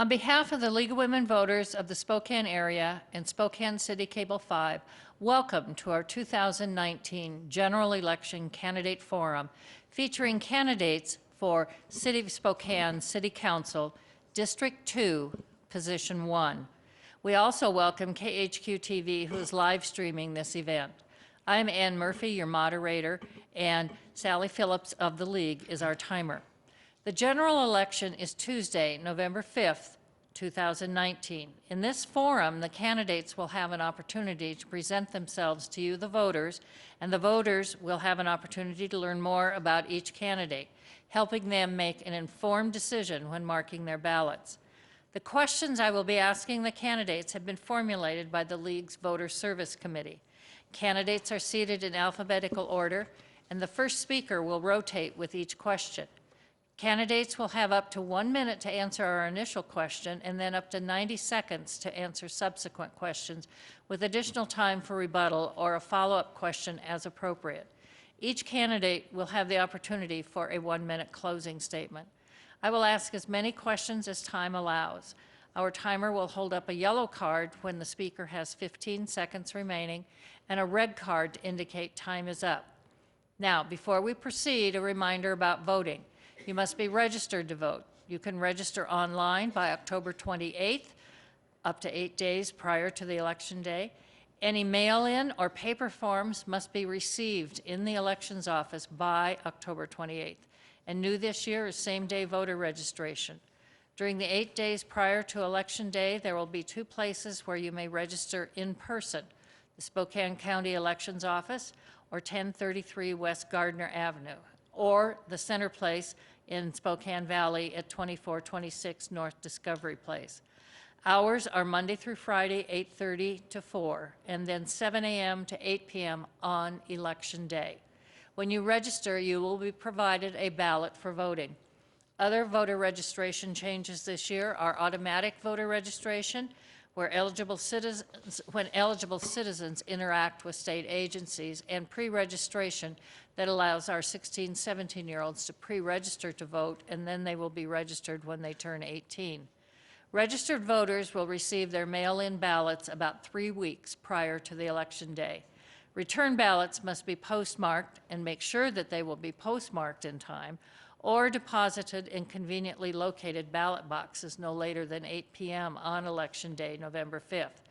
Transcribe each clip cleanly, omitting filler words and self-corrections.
On behalf of the League of Women Voters of the Spokane area and Spokane City Cable 5, welcome to our 2019 General Election Candidate Forum featuring candidates for City of Spokane City Council, District 2, Position 1. We also welcome KHQ-TV, who is live streaming this event. I'm Ann Murphy, your moderator, and Sally Phillips of the League is our timer. The general election is Tuesday, November 5th, 2019. In this forum, the candidates will have an opportunity to present themselves to you, the voters, and the voters will have an opportunity to learn more about each candidate, helping them make an informed decision when marking their ballots. The questions I will be asking the candidates have been formulated by the League's Voter Service Committee. Candidates are seated in alphabetical order, and the first speaker will rotate with each question. Candidates will have up to 1 minute to answer our initial question and then up to 90 seconds to answer subsequent questions, with additional time for rebuttal or a follow-up question as appropriate. Each candidate will have the opportunity for a 1-minute closing statement. I will ask as many questions as time allows. Our timer will hold up a yellow card when the speaker has 15 seconds remaining and a red card to indicate time is up. Now, before we proceed, a reminder about voting. You must be registered to vote. You can register online by October 28th, up to 8 days prior to the election day. Any mail-in or paper forms must be received in the elections office by October 28th. And new this year is same-day voter registration. During the 8 days prior to Election Day, there will be 2 places where you may register in person: the Spokane County Elections Office or 1033 West Gardner Avenue, or the Center Place in Spokane Valley at 2426 North Discovery Place. Hours are Monday through Friday, 8:30 to 4, and then 7 a.m. to 8 p.m. on Election Day. When you register, you will be provided a ballot for voting. Other voter registration changes this year are automatic voter registration, when eligible citizens interact with state agencies, and pre-registration that allows our 16, 17-year-olds to pre-register to vote, and then they will be registered when they turn 18. Registered voters will receive their mail-in ballots about 3 weeks prior to the election day. Return ballots must be postmarked, and make sure that they will be postmarked in time, or deposited in conveniently located ballot boxes no later than 8 p.m. on Election Day, November 5th.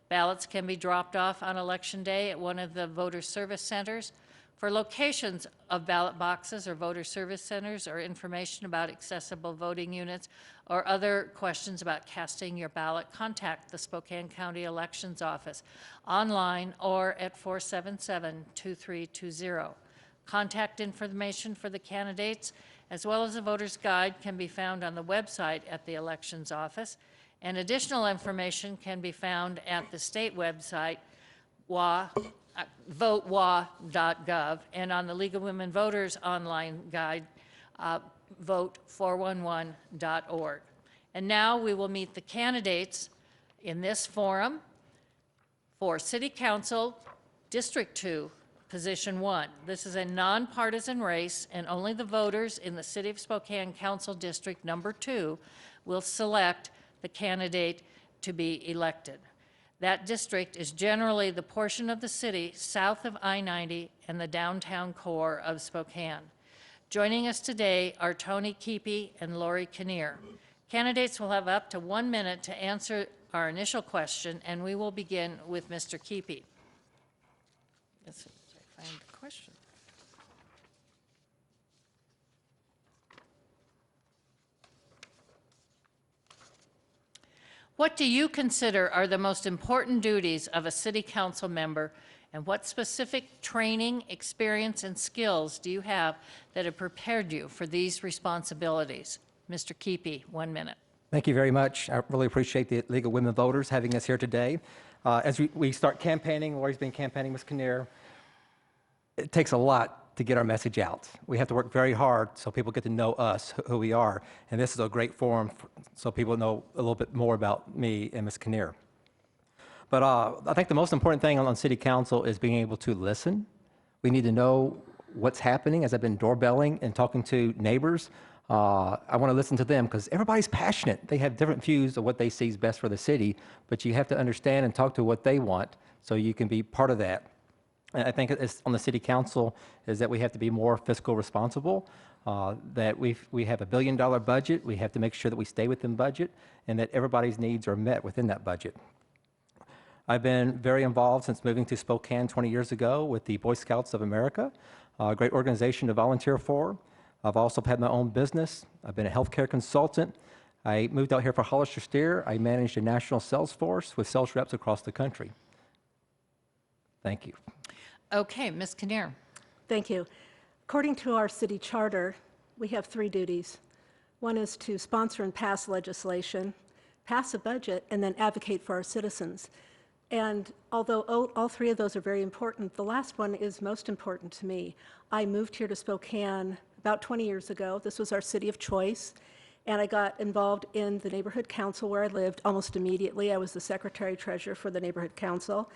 Ballots can be dropped off on Election Day at one of the voter service centers. For locations of ballot boxes or voter service centers, or information about accessible voting units, or other questions about casting your ballot, contact the Spokane County Elections Office online or at 477-2320. Contact information for the candidates, as well as a voter's guide, can be found on the website at the Elections Office, and additional information can be found at the state website, votewa.gov, and on the League of Women Voters online guide, vote411.org. And now we will meet the candidates in this forum for City Council, District 2, Position 1. This is a nonpartisan race, and only the voters in the City of Spokane Council District Number 2 will select the candidate to be elected. That district is generally the portion of the city south of I-90 and the downtown core of Spokane. Joining us today are Tony Keepy and Lori Kinnear. Candidates will have up to 1 minute to answer our initial question, and we will begin with Mr. Keepy. Let's see if I find the question. What do you consider are the most important duties of a city council member, and what specific training, experience, and skills do you have that have prepared you for these responsibilities? Mr. Keepy, 1 minute. Thank you very much. I really appreciate the League of Women Voters having us here today. As we start campaigning, Lori's been campaigning, Ms. Kinnear, it takes a lot to get our message out. We have to work very hard so people get to know us, who we are, and this is a great forum so people know a little bit more about me and Ms. Kinnear. But I think the most important thing on City Council is being able to listen. We need to know what's happening. As I've been doorbelling and talking to neighbors, I want to listen to them because everybody's passionate. They have different views of what they see is best for the city, but you have to understand and talk to what they want so you can be part of that. And I think it's on the city council is that we have to be more fiscal responsible, that we have $1 billion budget. We have to make sure that we stay within budget and that everybody's needs are met within that budget. I've been very involved since moving to Spokane 20 years ago with the Boy Scouts of America, a great organization to volunteer for. I've also had my own business. I've been a healthcare consultant. I moved out here for Hollister Steer. I managed a national sales force with sales reps across the country. Thank you. Okay, Ms. Kinnear. Thank you. According to our city charter, we have 3 duties. One is to sponsor and pass legislation, pass a budget, and then advocate for our citizens. And although all 3 of those are very important, the last one is most important to me. I moved here to Spokane about 20 years ago. This was our city of choice. And I got involved in the neighborhood council where I lived almost immediately. I was the secretary-treasurer for the neighborhood council.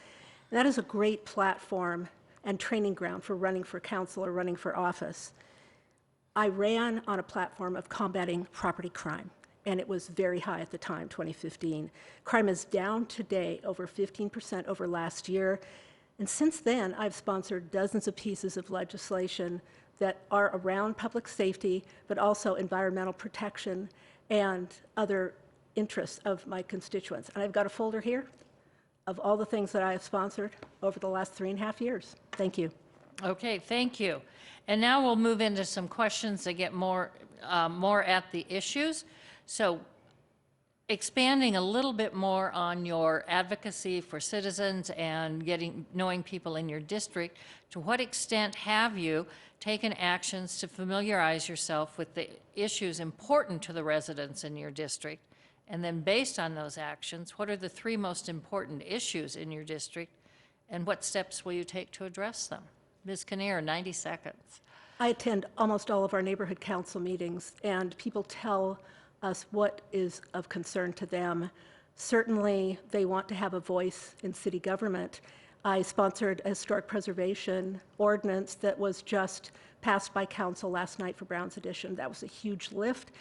And that is a great platform and training ground for running for council or running for office. I ran on a platform of combating property crime, and it was very high at the time, 2015. Crime is down today over 15% over last year. And since then, I've sponsored dozens of pieces of legislation that are around public safety, but also environmental protection and other interests of my constituents. And I've got a folder here of all the things that I have sponsored over the last 3.5 years. Thank you. Okay, thank you. And now we'll move into some questions that get more at the issues. So expanding a little bit more on your advocacy for citizens and knowing people in your district, to what extent have you taken actions to familiarize yourself with the issues important to the residents in your district? And then based on those actions, what are the 3 most important issues in your district, and what steps will you take to address them? Ms. Kinnear, 90 seconds. I attend almost all of our neighborhood council meetings, and people tell us what is of concern to them. Certainly, they want to have a voice in city government. I sponsored a historic preservation ordinance that was just passed by council last night for Brown's Edition. That was a huge lift.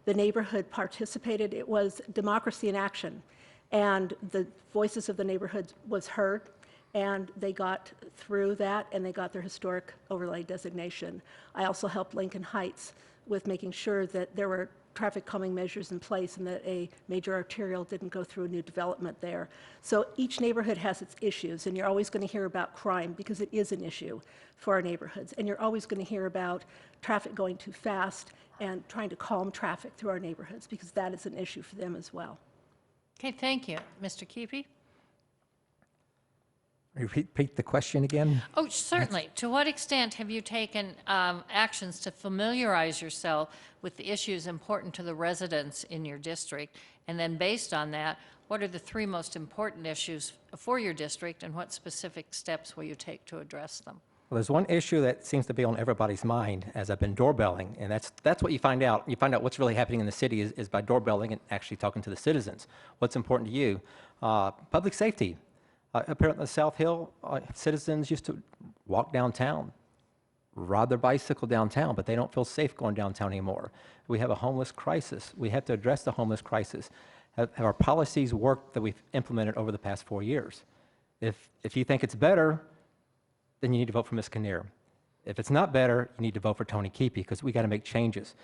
The neighborhood participated. It was democracy in action, and the voices of the neighborhood was heard, and they got through that, and they got their historic overlay designation. I also helped Lincoln Heights with making sure that there were traffic calming measures in place and that a major arterial didn't go through a new development there. So each neighborhood has its issues, and you're always going to hear about crime because it is an issue for our neighborhoods. And you're always going to hear about traffic going too fast and trying to calm traffic through our neighborhoods because that is an issue for them as well. Okay, thank you. Mr. Keepy? Repeat the question again. Oh, certainly. To what extent have you taken actions to familiarize yourself with the issues important to the residents in your district? And then based on that, what are the 3 most important issues for your district, and what specific steps will you take to address them? Well, there's one issue that seems to be on everybody's mind as I've been doorbelling, and that's what you find out. You find out what's really happening in the city is by doorbelling and actually talking to the citizens. What's important to you? Public safety. Apparently, South Hill citizens used to walk downtown, ride their bicycle downtown, but they don't feel safe going downtown anymore. We have a homeless crisis. We have to address the homeless crisis. Have our policies worked that we've implemented over the past 4 years? If you think it's better, then you need to vote for Ms. Kinnear. If it's not better, you need to vote for Tony Keepy because we got to make changes.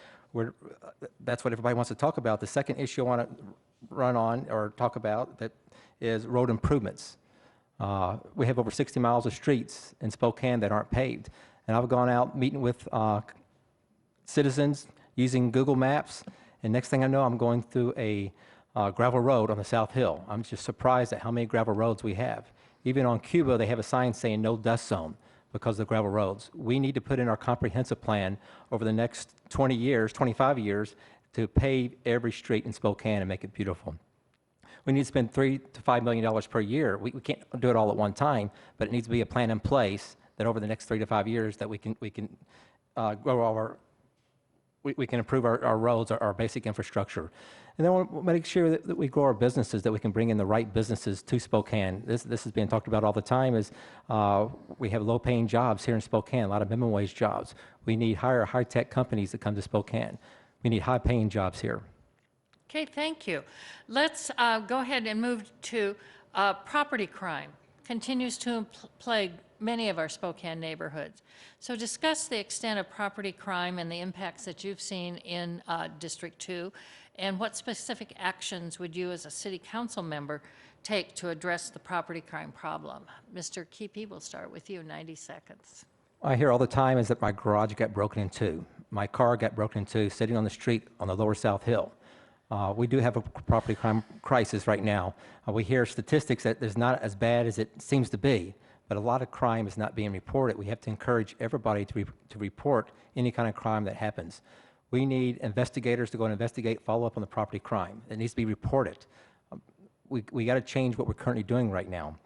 That's what everybody wants to talk about. The second issue I want to run on or talk about that is road improvements. We have over 60 miles of streets in Spokane that aren't paved. And I've gone out meeting with citizens using Google Maps, and next thing I know, I'm going through a gravel road on the South Hill. I'm just surprised at how many gravel roads we have. Even on Cuba, they have a sign saying no dust zone because of the gravel roads. We need to put in our comprehensive plan over the next 20 years, 25 years, to pave every street in Spokane and make it beautiful. We need to spend $3 to $5 million per year. We can't do it all at one time, but it needs to be a plan in place that over the next 3 to 5 years that we can grow we can improve our roads, our basic infrastructure. And then we'll make sure that we grow our businesses, that we can bring in the right businesses to Spokane. This is being talked about all the time is we have low-paying jobs here in Spokane, a lot of minimum wage jobs. We need higher high-tech companies that come to Spokane. We need high-paying jobs here. Okay, thank you. Let's go ahead and move to property crime. Continues to plague many of our Spokane neighborhoods. So discuss the extent of property crime and the impacts that you've seen in District 2, and what specific actions would you as a city council member take to address the property crime problem? Mr. Keepy, we'll start with you, 90 seconds. I hear all the time is that my garage got broken into. My car got broken into sitting on the street on the lower South Hill. We do have a property crime crisis right now. We hear statistics that there's not as bad as it seems to be, but a lot of crime is not being reported. We have to encourage everybody to report any kind of crime that happens. We need investigators to go and investigate, follow up on the property crime. It needs to be reported. We got to change what we're currently doing right now.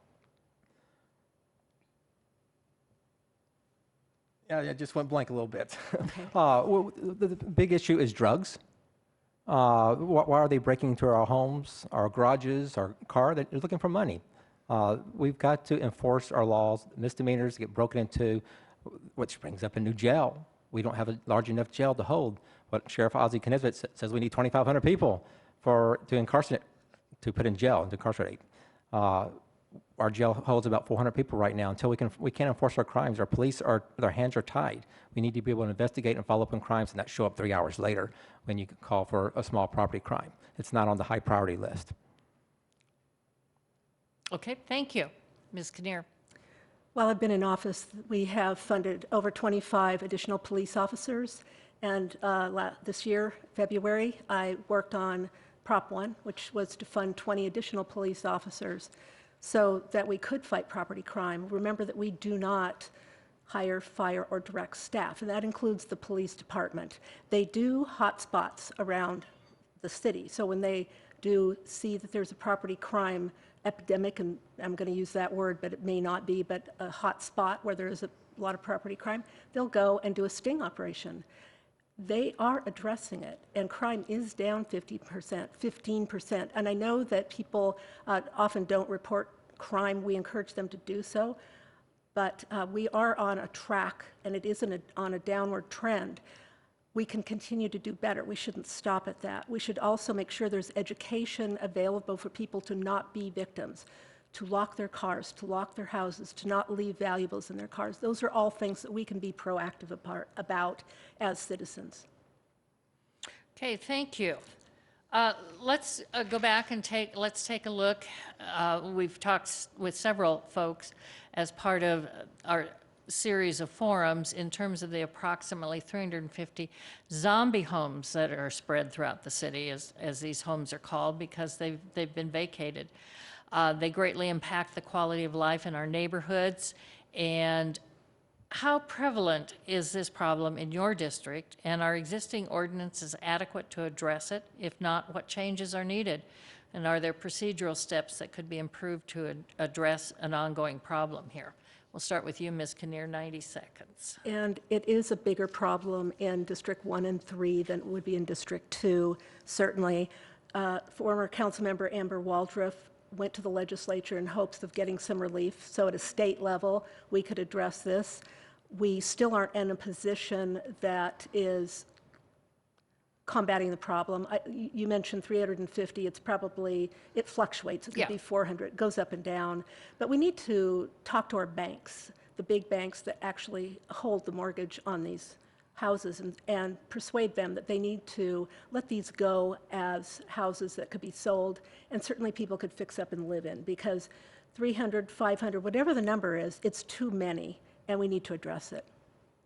Yeah, I just went blank a little bit. Okay. Well, the big issue is drugs. Why are they breaking into our homes, our garages, our car? They're looking for money. We've got to enforce our laws. Misdemeanors get broken into, which brings up a new jail. We don't have a large enough jail to hold. What Sheriff Ozzie Knisvet says we need 2,500 people to put in jail and to incarcerate. Our jail holds about 400 people right now. Until we can't enforce our crimes, our police their hands are tied. We need to be able to investigate and follow up on crimes and not show up 3 hours later when you call for a small property crime. It's not on the high priority list. Okay, thank you. Ms. Kinnear. While I've been in office, we have funded over 25 additional police officers. And this year, February, I worked on Prop 1, which was to fund 20 additional police officers so that we could fight property crime. Remember that we do not hire, fire, or direct staff, and that includes the police department. They do hotspots around the city. So when they do see that there's a property crime epidemic, and I'm going to use that word, but it may not be, but a hot spot where there is a lot of property crime, they'll go and do a sting operation. They are addressing it, and crime is down 15%. And I know that people often don't report crime. We encourage them to do so. But we are on a track, and it is on a downward trend. We can continue to do better. We shouldn't stop at that. We should also make sure there's education available for people to not be victims, to lock their cars, to lock their houses, to not leave valuables in their cars. Those are all things that we can be proactive about as citizens. Okay, thank you. Let's go back and let's take a look. We've talked with several folks as part of our series of forums in terms of the approximately 350 zombie homes that are spread throughout the city, as these homes are called, because they've been vacated. They greatly impact the quality of life in our neighborhoods. And how prevalent is this problem in your district, and are existing ordinances adequate to address it? If not, what changes are needed? And are there procedural steps that could be improved to address an ongoing problem here? We'll start with you, Ms. Kinnear, 90 seconds. And it is a bigger problem in District 1 and 3 than it would be in District 2, certainly. Former Councilmember Amber Waldruff went to the legislature in hopes of getting some relief, so at a state level, we could address this. We still aren't in a position that is combating the problem. You mentioned 350, it fluctuates. It could be 400, it goes up and down. But we need to talk to our banks, the big banks that actually hold the mortgage on these houses, and persuade them that they need to let these go as houses that could be sold, and certainly people could fix up and live in, because 300, 500, whatever the number is, it's too many, and we need to address it.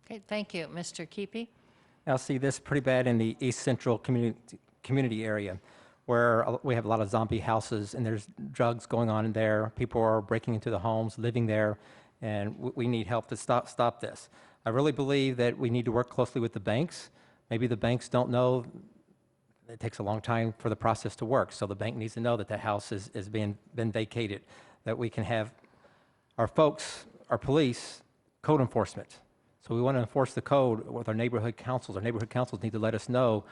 Okay, thank you. Mr. Keepy? I see this pretty bad in the East Central community area, where we have a lot of zombie houses, and there's drugs going on in there. People are breaking into the homes, living there, and we need help to stop this. I really believe that we need to work closely with the banks. Maybe the banks don't know. It takes a long time for the process to work, so the bank needs to know that the house is been vacated, that we can have our folks, our police, code enforcement. So we want to enforce the code with our neighborhood councils. Our neighborhood councils need to let us know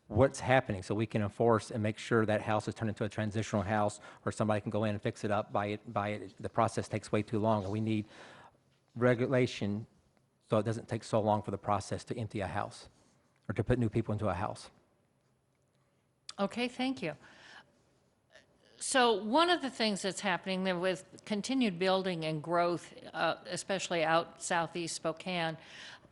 what's happening so we can enforce and make sure that house is turned into a transitional house, or somebody can go in and fix it up, buy it. The process takes way too long, and we need regulation so it doesn't take so long for the process to empty a house or to put new people into a house. Okay, thank you. So one of the things that's happening there with continued building and growth, especially out southeast Spokane,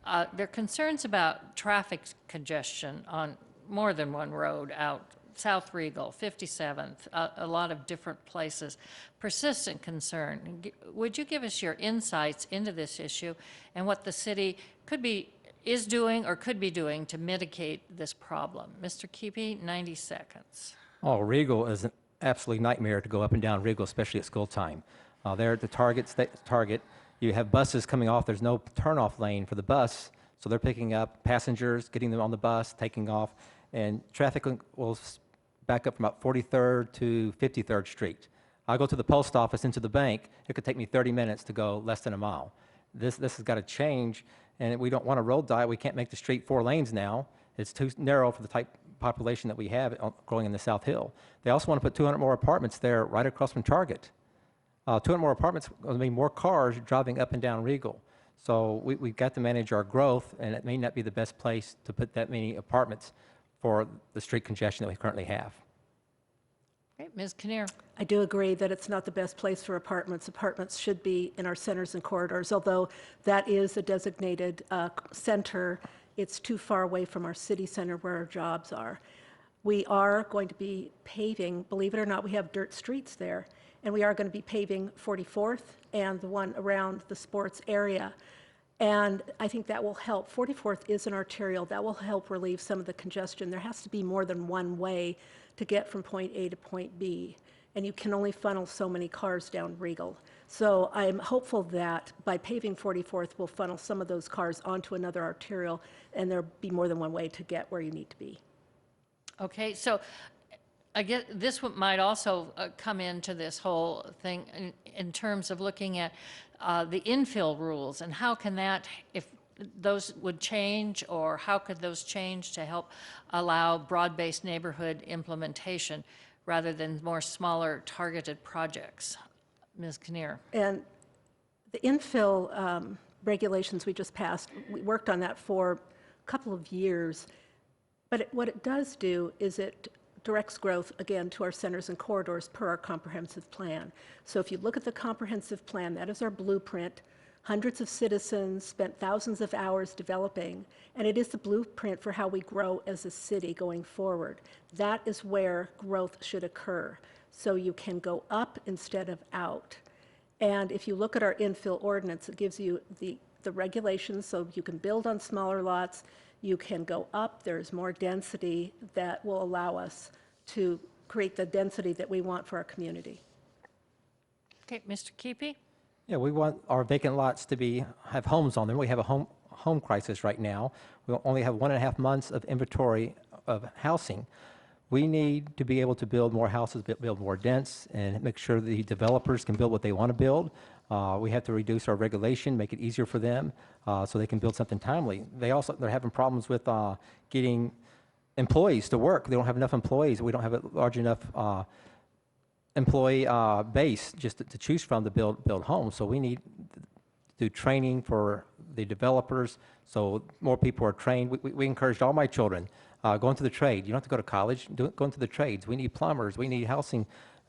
there are concerns about traffic congestion on more than one road out South Regal, 57th, a lot of different places. Persistent concern. Would you give us your insights into this issue and what the city is doing or could be doing to mitigate this problem? Mr. Keepy, 90 seconds. Oh, Regal is an absolute nightmare to go up and down Regal, especially at school time. There at the Target, you have buses coming off. There's no turnoff lane for the bus, so they're picking up passengers, getting them on the bus, taking off, and traffic will back up from about 43rd to 53rd Street. I'll go to the post office, into the bank. It could take me 30 minutes to go less than a mile. This has got to change, and we don't want a road diet. We can't make the street 4 lanes now. It's too narrow for the type population that we have growing in the South Hill. They also want to put 200 more apartments there right across from Target. 200 more apartments, going to mean more cars driving up and down Regal. So we've got to manage our growth, and it may not be the best place to put that many apartments for the street congestion that we currently have. Okay, Ms. Kinnear. I do agree that it's not the best place for apartments. Apartments should be in our centers and corridors, although that is a designated center. It's too far away from our city center where our jobs are. We are going to be paving, believe it or not, we have dirt streets there, and we are going to be paving 44th and the one around the sports area. And I think that will help. 44th is an arterial. That will help relieve some of the congestion. There has to be more than one way to get from point A to point B, and you can only funnel so many cars down Regal. So I'm hopeful that by paving 44th, we'll funnel some of those cars onto another arterial, and there'll be more than one way to get where you need to be. Okay, so I guess this might also come into this whole thing in terms of looking at the infill rules and how can that, if those would change, or how could those change to help allow broad-based neighborhood implementation rather than more smaller targeted projects? Ms. Kinnear. And the infill regulations we just passed, we worked on that for a couple of years. But what it does do is it directs growth, again, to our centers and corridors per our comprehensive plan. So if you look at the comprehensive plan, that is our blueprint. Hundreds of citizens spent thousands of hours developing, and it is the blueprint for how we grow as a city going forward. That is where growth should occur. So you can go up instead of out. And if you look at our infill ordinance, it gives you the regulations, so you can build on smaller lots, you can go up, there's more density that will allow us to create the density that we want for our community. Okay, Mr. Keepy? Yeah, we want our vacant lots to have homes on them. We have a home crisis right now. We only have 1.5 months of inventory of housing. We need to be able to build more houses, build more dense, and make sure the developers can build what they want to build. We have to reduce our regulation, make it easier for them so they can build something timely. They're having problems with getting employees to work. They don't have enough employees. We don't have a large enough employee base just to choose from to build homes. So we need to do training for the developers so more people are trained. We encouraged all my children go into the trade. You don't have to go to college. Go into the trades. We need plumbers. We need housing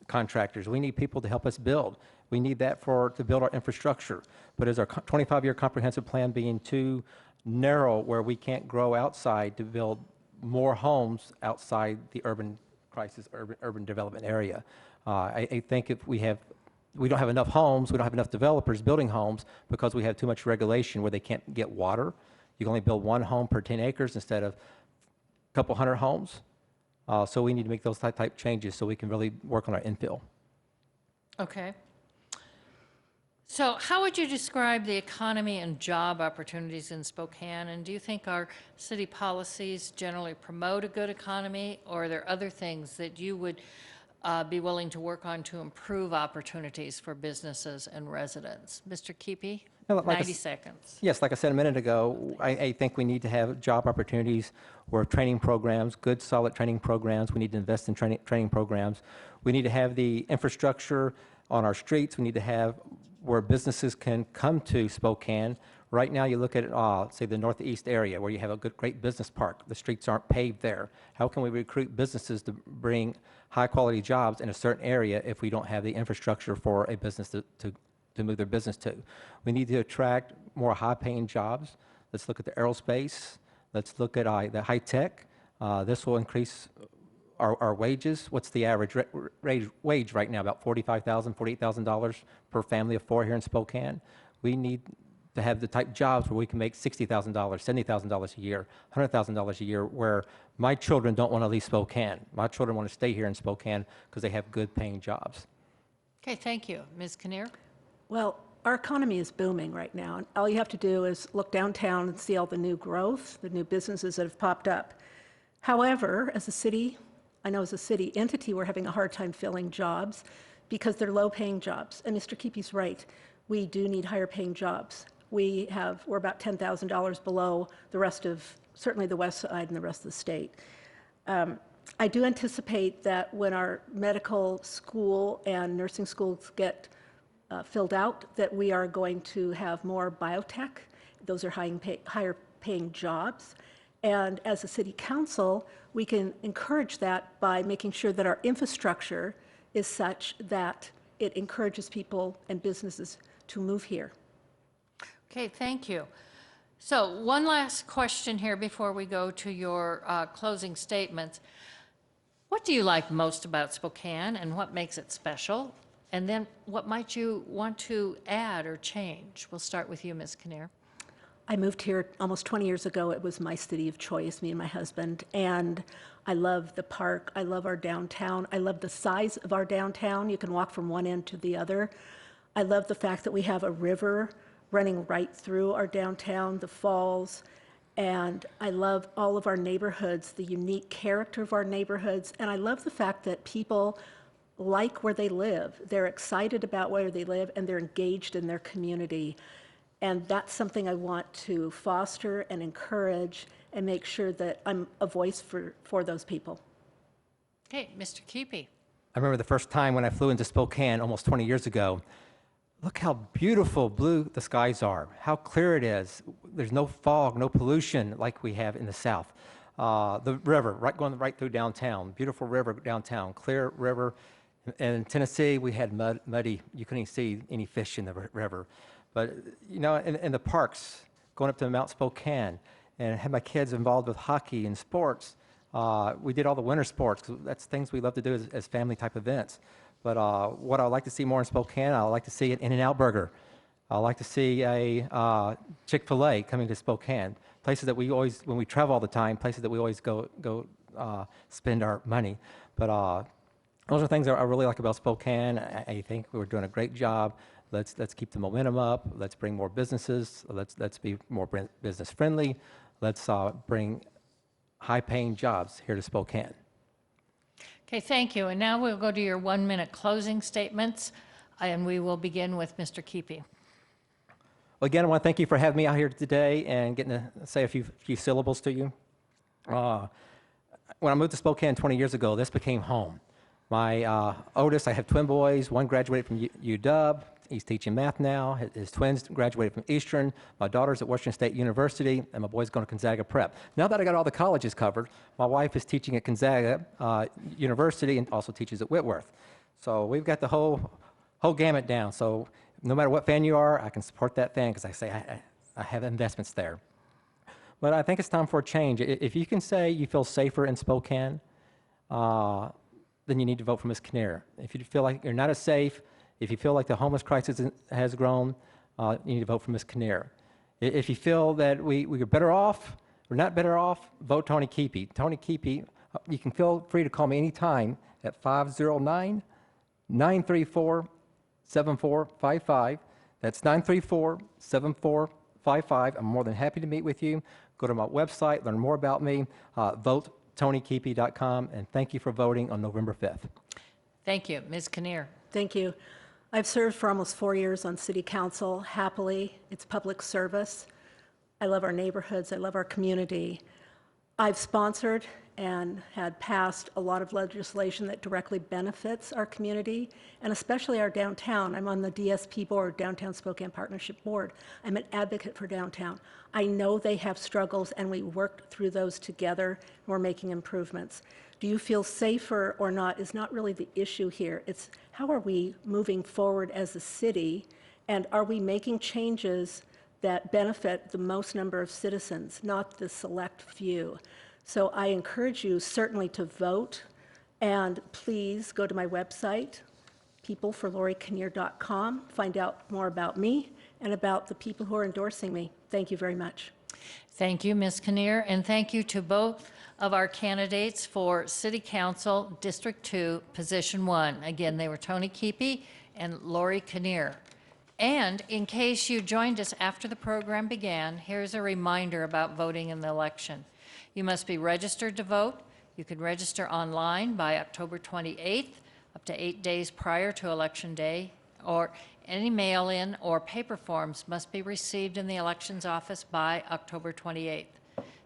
contractors. We need people to help us build. We need that to build our infrastructure. But is our 25-year comprehensive plan being too narrow where we can't grow outside to build more homes outside the urban crisis, urban development area? I think if we don't have enough homes, we don't have enough developers building homes because we have too much regulation where they can't get water. You can only build one home per 10 acres instead of a couple hundred homes. So we need to make those type changes so we can really work on our infill. Okay. So how would you describe the economy and job opportunities in Spokane? And do you think our city policies generally promote a good economy, or are there other things that you would be willing to work on to improve opportunities for businesses and residents? Mr. Keepy, Well, like 90 seconds. Yes, like I said a minute ago, I think we need to have job opportunities or training programs, good, solid training programs. We need to invest in training programs. We need to have the infrastructure on our streets. We need to have where businesses can come to Spokane Right now, you look at, say, the Northeast area where you have a great business park. The streets aren't paved there. How can we recruit businesses to bring high-quality jobs in a certain area if we don't have the infrastructure for a business to move their business to? We need to attract more high-paying jobs. Let's look at the aerospace. Let's look at the high tech. This will increase our wages. What's the average wage right now? About $45,000, $48,000 per family of four here in Spokane. We need to have the type jobs where we can make $60,000, $70,000 a year, $100,000 a year, where my children don't want to leave Spokane. My children want to stay here in Spokane because they have good paying jobs. Okay, thank you. Ms. Kinnear? Well, our economy is booming right now, and all you have to do is look downtown and see all the new growth, the new businesses that have popped up. However, as a city, I know as a city entity, we're having a hard time filling jobs because they're low-paying jobs. And Mr. Keepy's right. We do need higher-paying jobs. We're about $10,000 below the rest of, certainly the west side and the rest of the state. I do anticipate that when our medical school and nursing schools get filled out, that we are going to have more biotech. Those are higher paying jobs. And as a city council, we can encourage that by making sure that our infrastructure is such that it encourages people and businesses to move here. Okay, thank you. So one last question here before we go to your closing statements. What do you like most about Spokane and what makes it special? And then what might you want to add or change? We'll start with you, Ms. Kinnear. I moved here almost 20 years ago. It was my city of choice, me and my husband. And I love the park. I love our downtown. I love the size of our downtown. You can walk from one end to the other. I love the fact that we have a river running right through our downtown, the falls. And I love all of our neighborhoods, the unique character of our neighborhoods. And I love the fact that people like where they live. They're excited about where they live and they're engaged in their community. And that's something I want to foster and encourage and make sure that I'm a voice for those people. Okay, Mr. Keepy. I remember the first time when I flew into Spokane almost 20 years ago. Look how beautiful blue the skies are, how clear it is. There's no fog, no pollution like we have in the south. The river, going right through downtown, beautiful river downtown, clear river. And in Tennessee, we had muddy, you couldn't even see any fish in the river. But, you know, in the parks, going up to Mount Spokane, and had my kids involved with hockey and sports. We did all the winter sports, 'cause that's things we love to do as family-type events. But what I'd like to see more in Spokane, I'd like to see an In-N-Out Burger. I'd like to see a Chick-fil-A coming to Spokane, places that we always, when we travel all the time, places that we always go spend our money. But those are things that I really like about Spokane. I think we're doing a great job. Let's keep the momentum up. Let's bring more businesses. Let's be more business friendly. Let's bring high-paying jobs here to Spokane. Okay, thank you. And now we'll go to your 1-minute closing statements, and we will begin with Mr. Keepy. Well, again, I want to thank you for having me out here today and getting to say a few syllables to you. When I moved to Spokane 20 years ago, this became home. My oldest, I have twin boys. One graduated from UW. He's teaching math now. His twins graduated from Eastern. My daughter's at Washington State University, and my boy's going to Gonzaga Prep. Now that I got all the colleges covered, my wife is teaching at Gonzaga University and also teaches at Whitworth. So we've got the whole gamut down. So no matter what fan you are, I can support that fan because I have investments there. But I think it's time for a change. If you can say you feel safer in Spokane, then you need to vote for Ms. Kinnear. If you feel like you're not as safe, if you feel like the homeless crisis has grown, you need to vote for Ms. Kinnear. If you feel that we're better off, we're not better off, vote Tony Keepy. Tony Keepy, you can feel free to call me anytime at 509-934-7455. That's 934-7455. I'm more than happy to meet with you. Go to my website, learn more about me, vote TonyKeepy.com, and thank you for voting on November 5th. Thank you. Ms. Kinnear. Thank you. I've served for almost 4 years on City Council, happily. It's public service. I love our neighborhoods. I love our community. I've sponsored and had passed a lot of legislation that directly benefits our community, and especially our downtown. I'm on the DSP board, Downtown Spokane Partnership Board. I'm an advocate for downtown. I know they have struggles, and we worked through those together, and we're making improvements. Do you feel safer or not is not really the issue here. It's how are we moving forward as a city, and are we making changes that benefit the most number of citizens, not the select few. So I encourage you certainly to vote, and please go to my website, peopleforlorikinnear.com, find out more about me and about the people who are endorsing me. Thank you very much. Thank you, Ms. Kinnear, and thank you to both of our candidates for City Council District 2, Position 1. Again, they were Tony Keepy and Lori Kinnear. And in case you joined us after the program began, here's a reminder about voting in the election. You must be registered to vote. You can register online by October 28th, up to 8 days prior to Election Day, or any mail-in or paper forms must be received in the elections office by October 28th.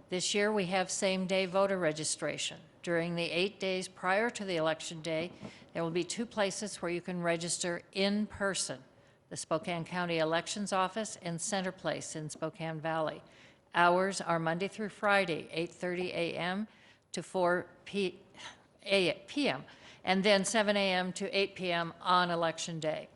This year, we have same-day voter registration. During the 8 days prior to the Election Day, there will be 2 places where you can register in person: the Spokane County Elections Office and Center Place in Spokane Valley. Hours are Monday through Friday, 8:30 a.m. to 4 p.m., and then 7 a.m. to 8 p.m. on Election Day.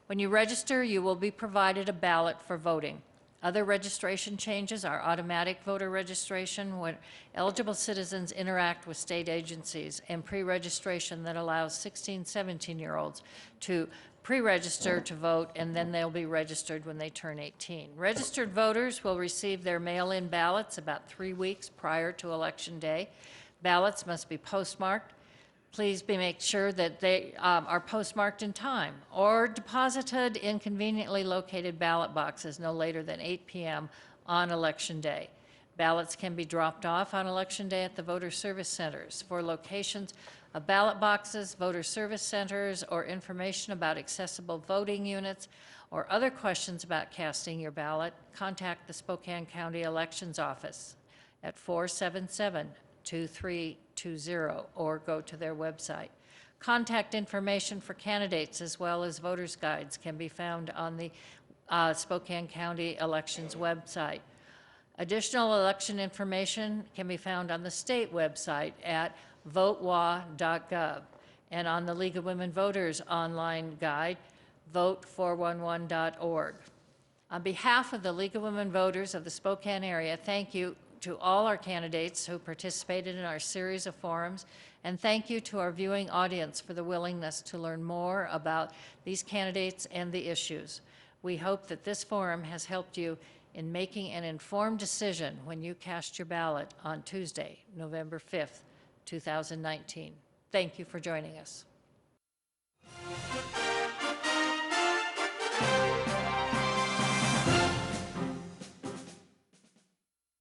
When you register, you will be provided a ballot for voting. Other registration changes are automatic voter registration when eligible citizens interact with state agencies, and pre-registration that allows 16, 17-year-olds to pre-register to vote, and then they'll be registered when they turn 18. Registered voters will receive their mail-in ballots about 3 weeks prior to Election Day. Ballots must be postmarked. Please make sure that they are postmarked in time or deposited in conveniently located ballot boxes no later than 8 p.m. on Election Day. Ballots can be dropped off on Election Day at the voter service centers. For locations of ballot boxes, voter service centers, or information about accessible voting units or other questions about casting your ballot, contact the Spokane County Elections Office at 477-2320 or go to their website. Contact information for candidates as well as voters' guides can be found on the Spokane County Elections website. Additional election information can be found on the state website at votewa.gov and on the League of Women Voters online guide, vote411.org. On behalf of the League of Women Voters of the Spokane area, thank you to all our candidates who participated in our series of forums, and thank you to our viewing audience for the willingness to learn more about these candidates and the issues. We hope that this forum has helped you in making an informed decision when you cast your ballot on Tuesday, November 5th, 2019. Thank you for joining us.